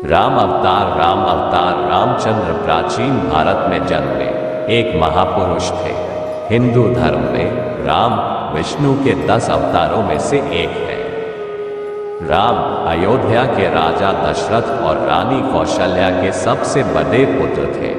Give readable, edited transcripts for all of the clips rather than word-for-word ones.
राम अवतार रामचंद्र प्राचीन भारत में जन्मे एक महापुरुष थे। हिंदू धर्म में राम विष्णु के 10 अवतारों में से एक है। राम अयोध्या के राजा दशरथ और रानी कौशल्या के सबसे बड़े पुत्र थे।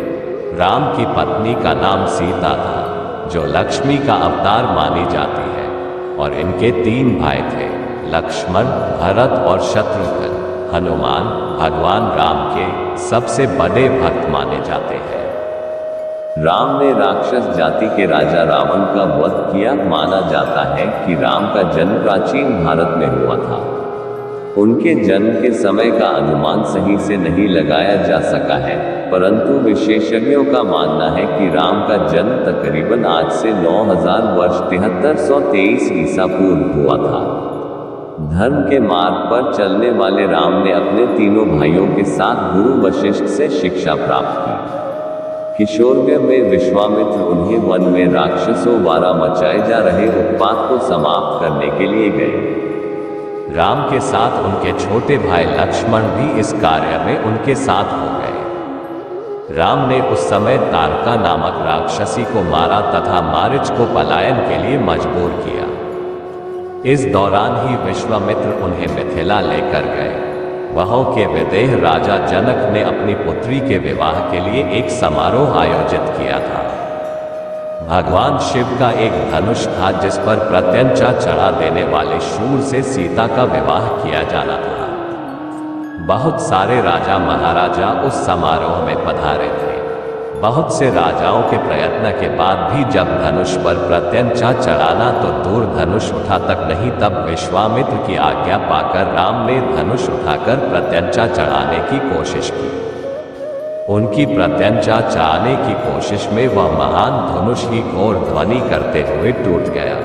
राम की पत्नी का नाम सीता था, जो लक्ष्मी का अवतार मानी जाती है, और इनके 3 भाई थे, लक्ष्मण, भरत और शत्रुघ्न। हनुमान भगवान राम के सबसे बड़े भक्त माने जाते हैं। राम ने राक्षस जाति के राजा रावण का वध किया। माना जाता है कि राम का जन्म प्राचीन भारत में हुआ था। उनके जन्म के समय का अनुमान सही से नहीं लगाया जा सका है, परंतु विशेषज्ञों का मानना है कि राम का जन्म तकरीबन आज से 9000 वर्ष 7323 ईसा पूर्व हुआ था। धर्म के मार्ग पर चलने वाले राम ने अपने तीनों भाइयों के साथ गुरु वशिष्ठ से शिक्षा प्राप्त की। किशोरवय में विश्वामित्र उन्हें वन में राक्षसों द्वारा मचाए जा रहे उत्पात को समाप्त करने के लिए गए। राम के साथ उनके छोटे भाई लक्ष्मण भी इस कार्य में उनके साथ हो गए। राम ने उस समय तारका नामक राक्षसी को मारा तथा मारीच को पलायन के लिए मजबूर किया। इस दौरान ही विश्वामित्र उन्हें मिथिला लेकर गए। वहां के विदेह राजा जनक ने अपनी पुत्री के विवाह के लिए एक समारोह आयोजित किया था। भगवान शिव का एक धनुष था जिस पर प्रत्यंचा चढ़ा देने वाले शूर से सीता का विवाह किया जाना था। बहुत सारे राजा महाराजा उस समारोह में पधारे थे। बहुत से राजाओं के प्रयत्न के बाद भी जब धनुष पर प्रत्यंचा चढ़ाना तो दूर धनुष उठा तक नहीं, तब विश्वामित्र की आज्ञा पाकर राम ने धनुष उठाकर प्रत्यंचा चढ़ाने की कोशिश की। उनकी प्रत्यंचा चढ़ाने की कोशिश में वह महान धनुष ही घोर ध्वनि करते हुए टूट गया।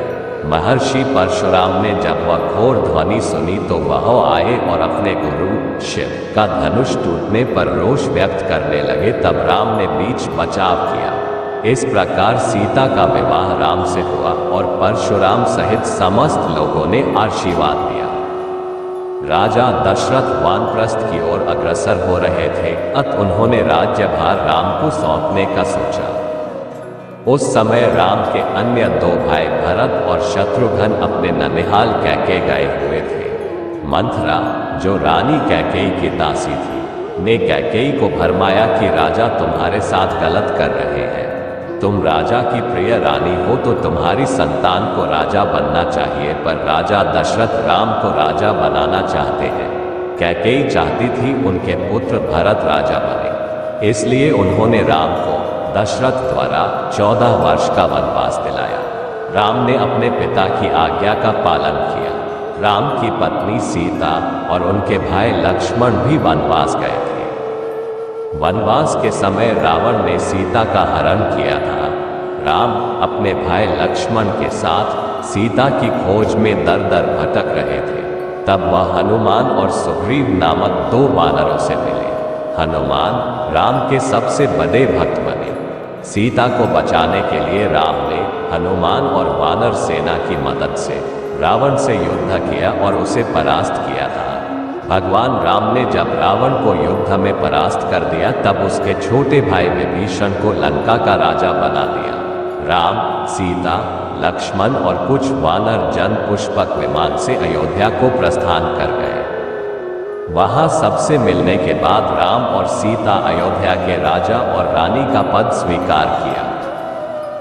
महर्षि परशुराम ने जब वह घोर ध्वनि सुनी तो वह आए और अपने गुरु शिव का धनुष टूटने पर रोष व्यक्त करने लगे। तब राम ने बीच बचाव किया। इस प्रकार सीता का विवाह राम से हुआ और परशुराम सहित समस्त लोगों ने आशीर्वाद दिया। राजा दशरथ वानप्रस्थ की ओर अग्रसर हो रहे थे, अतः उन्होंने राज्यभार राम को सौंपने का सोचा। उस समय राम के अन्य 2 भाई भरत और शत्रुघ्न अपने ननिहाल कैकेयी गए हुए थे। मंथरा, जो रानी कैकेयी की दासी थी, ने कैकेयी को भरमाया कि राजा तुम्हारे साथ गलत कर रहे हैं। तुम राजा की प्रिय रानी हो तो तुम्हारी संतान को राजा बनना चाहिए, पर राजा दशरथ राम को राजा बनाना चाहते हैं। कैकेयी चाहती थी उनके पुत्र भरत राजा बने, इसलिए उन्होंने राम को दशरथ द्वारा 14 वर्ष का वनवास दिलाया। राम ने अपने पिता की आज्ञा का पालन किया। राम की पत्नी सीता और उनके भाई लक्ष्मण भी वनवास गए थे। वनवास के समय रावण ने सीता का हरण किया था। राम अपने भाई लक्ष्मण के साथ सीता की खोज में दर दर भटक रहे थे। तब वह हनुमान और सुग्रीव नामक 2 वानरों से मिले। हनुमान राम के सबसे बड़े भक्त बने। सीता को बचाने के लिए राम ने हनुमान और वानर सेना की मदद से रावण से युद्ध किया और उसे परास्त किया था। भगवान राम ने जब रावण को युद्ध में परास्त कर दिया तब उसके छोटे भाई विभीषण को लंका का राजा बना दिया। राम, सीता, लक्ष्मण और कुछ वानर जन पुष्पक विमान से अयोध्या को प्रस्थान कर गए। वहां सबसे मिलने के बाद राम और सीता अयोध्या के राजा और रानी का पद स्वीकार किया।